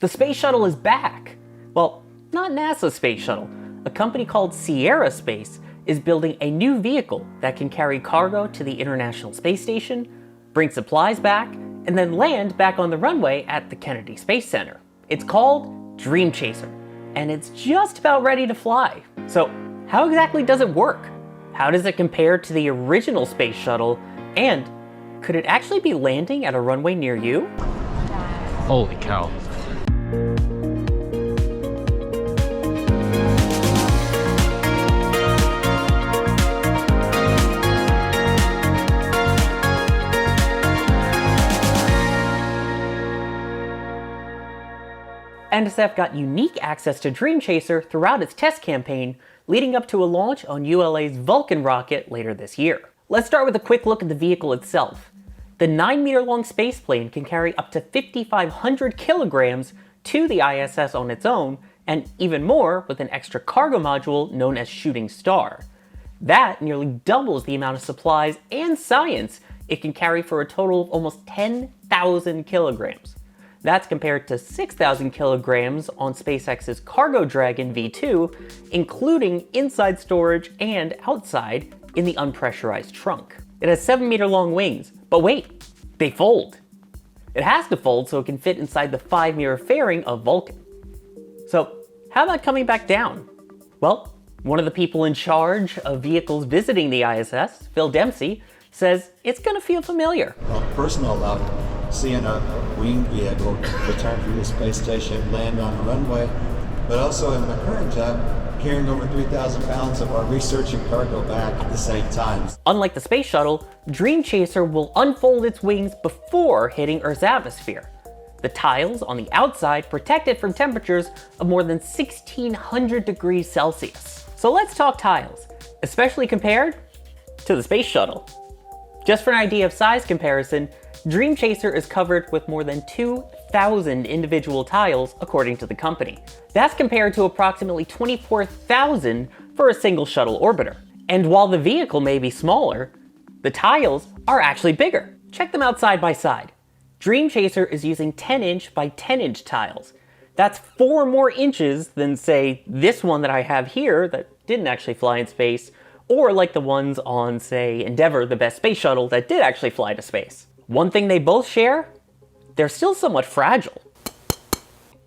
The space shuttle is back. Well, not NASA's space shuttle. A company called Sierra Space is building a new vehicle that can carry cargo to the International Space Station, bring supplies back, and then land back on the runway at the Kennedy Space Center. It's called Dreamchaser, and it's just about ready to fly. So how exactly does it work? How does it compare to the original space shuttle? And could it actually be landing at a runway near you? Holy cow. NSF got unique access to Dreamchaser throughout its test campaign, leading up to a launch on ULA's Vulcan rocket later this year. Let's start with a quick look at the vehicle itself. The 9-meter-long spaceplane can carry up to 5,500 kilograms to the ISS on its own, and even more with an extra cargo module known as Shooting Star. That nearly doubles the amount of supplies and science it can carry for a total of almost 10,000 kilograms. That's compared to 6,000 kilograms on SpaceX's Cargo Dragon V2, including inside storage and outside in the unpressurized trunk. It has 7-meter-long wings, but wait, they fold. It has to fold so it can fit inside the 5-meter fairing of Vulcan. So how about coming back down? Well, one of the people in charge of vehicles visiting the ISS, Phil Dempsey, says it's gonna feel familiar. On a personal level, seeing a winged vehicle return from the space station, land on the runway, but also in my current job, carrying over 3,000 pounds of our research and cargo back at the same time. Unlike the space shuttle, Dreamchaser will unfold its wings before hitting Earth's atmosphere. The tiles on the outside protect it from temperatures of more than 1,600 degrees Celsius. So let's talk tiles, especially compared to the space shuttle. Just for an idea of size comparison, Dreamchaser is covered with more than 2,000 individual tiles according to the company. That's compared to approximately 24,000 for a single shuttle orbiter. And while the vehicle may be smaller, the tiles are actually bigger. Check them out side by side. Dreamchaser is using 10-inch by 10-inch tiles. That's 4 more inches than, say, this one that I have here that didn't actually fly in space, or like the ones on, say, Endeavour, the best space shuttle that did actually fly to space. One thing they both share, they're still somewhat fragile.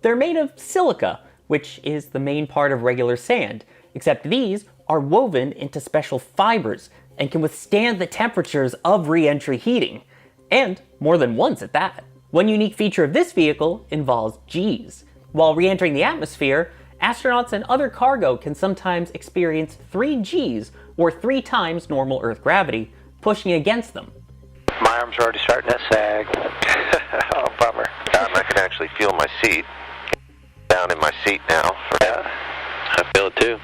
They're made of silica, which is the main part of regular sand, except these are woven into special fibers and can withstand the temperatures of re-entry heating, and more than once at that. One unique feature of this vehicle involves G's. While re-entering the atmosphere, astronauts and other cargo can sometimes experience 3 G's, or 3 times normal Earth gravity, pushing against them. My arms are already starting to sag. Oh, bummer. I can actually feel my seat. Down in my seat now. Yeah, I feel it too.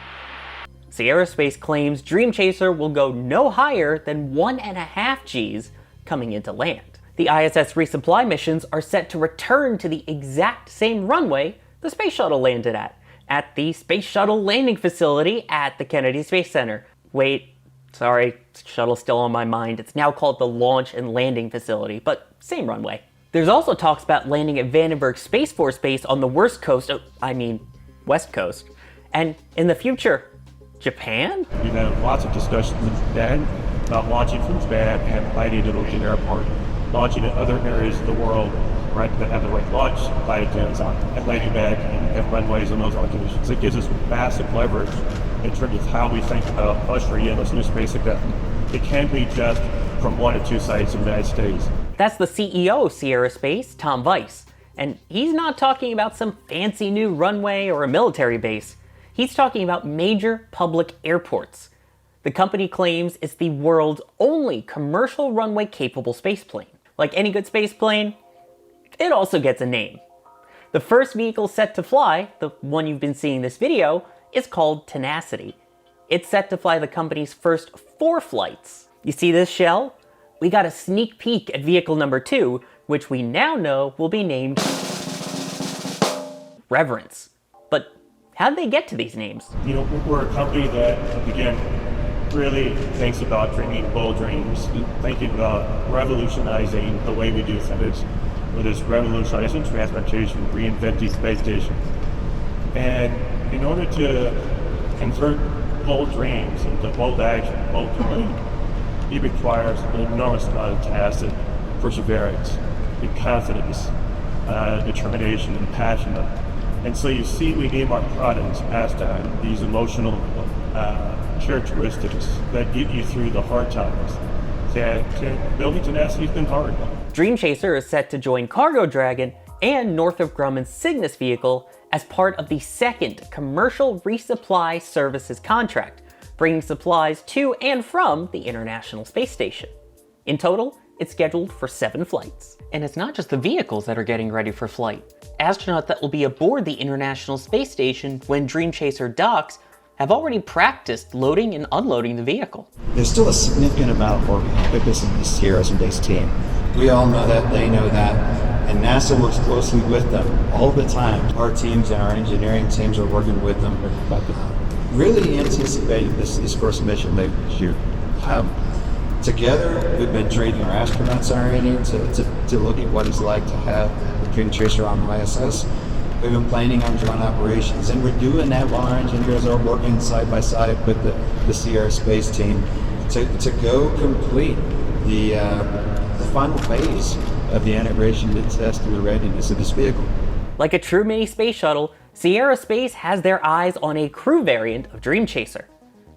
Sierra Space claims Dreamchaser will go no higher than 1.5 Gs coming into land. The ISS resupply missions are set to return to the exact same runway the space shuttle landed at the Space Shuttle Landing Facility at the Kennedy Space Center. Wait. Sorry, shuttle's still on my mind. It's now called the Launch and Landing Facility, but same runway. There's also talks about landing at Vandenberg Space Force Base on the west coast, and in the future, Japan? We've had lots of discussions with Japan about launching from Japan and landing at Ocean Airport, launching at other areas of the world where that have the right launch platforms on, and landing back and runways in those locations. It gives us massive leverage in terms of how we think about ushering in this new space academy. It can't be just from 1 or 2 sites in the United States. That's the CEO of Sierra Space, Tom Weiss. And he's not talking about some fancy new runway or a military base. He's talking about major public airports. The company claims it's the world's only commercial runway-capable spaceplane. Like any good spaceplane, it also gets a name. The first vehicle set to fly, the one you've been seeing in this video, is called Tenacity. It's set to fly the company's first 4 flights. You see this shell? We got a sneak peek at vehicle number 2, which we now know will be named Reverence. But how'd they get to these names? You know, we're a company that, again, really thinks about dreaming bold dreams, thinking about revolutionizing the way we do things. for this revolutionizing transportation, reinventing space station. And in order to convert bold dreams into bold action, bold doing, it requires an enormous amount of tenacity, perseverance, and confidence, determination, and passion. And so you see, we name our products based on these emotional characteristics that get you through the hard times. And building tenacity has been hard. Dreamchaser is set to join Cargo Dragon and Northrop Grumman's Cygnus vehicle as part of the second commercial resupply services contract, bringing supplies to and from the International Space Station. In total, it's scheduled for 7 flights. And it's not just the vehicles that are getting ready for flight. Astronauts that will be aboard the International Space Station when Dreamchaser docks have already practiced loading and unloading the vehicle. There's still a significant amount of work with this in the Sierra and Days team. We all know that, they know that, and NASA works closely with them all the time. Our teams and our engineering teams are working with them, really anticipating this first mission they shoot. Together, we've been training our astronauts already to look at what it's like to have a Dreamchaser on the ISS. We've been planning on drone operations, and we're doing that while our engineers are working side by side with the Sierra space team to go complete the final phase of the integration to test the readiness of this vehicle. Like a true mini space shuttle, Sierra Space has their eyes on a crew variant of Dreamchaser.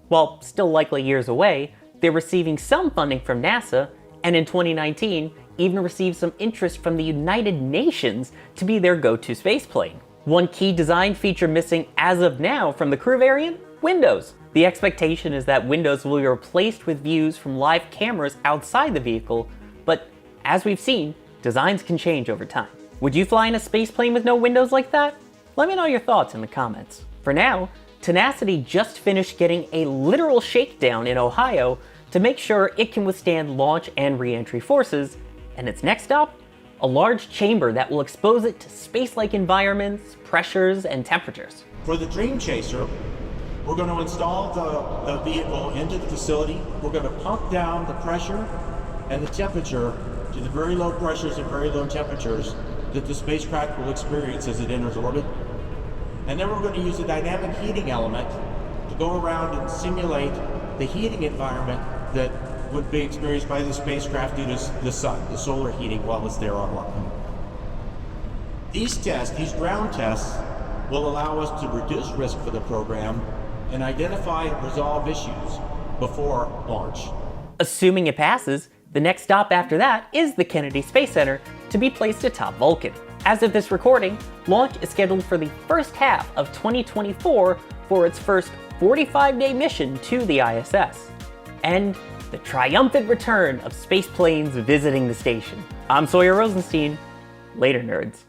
While still likely years away, they're receiving some funding from NASA, and in 2019, even received some interest from the United Nations to be their go-to spaceplane. One key design feature missing as of now from the crew variant: windows. The expectation is that windows will be replaced with views from live cameras outside the vehicle, but as we've seen, designs can change over time. Would you fly in a spaceplane with no windows like that? Let me know your thoughts in the comments. For now, Tenacity just finished getting a literal shakedown in Ohio to make sure it can withstand launch and re-entry forces, and its next stop? A large chamber that will expose it to space-like environments, pressures, and temperatures. For the Dreamchaser, we're going to install the vehicle into the facility. We're going to pump down the pressure and the temperature to the very low pressures and very low temperatures that the spacecraft will experience as it enters orbit. And then we're going to use a dynamic heating element to go around and simulate the heating environment that would be experienced by the spacecraft due to the sun, the solar heating while it's there on orbit. These tests, these ground tests, will allow us to reduce risk for the program and identify and resolve issues before launch. Assuming it passes, the next stop after that is the Kennedy Space Center to be placed atop Vulcan. As of this recording, launch is scheduled for the first half of 2024 for its first 45-day mission to the ISS. And the triumphant return of space planes visiting the station. I'm Sawyer Rosenstein. Later, nerds.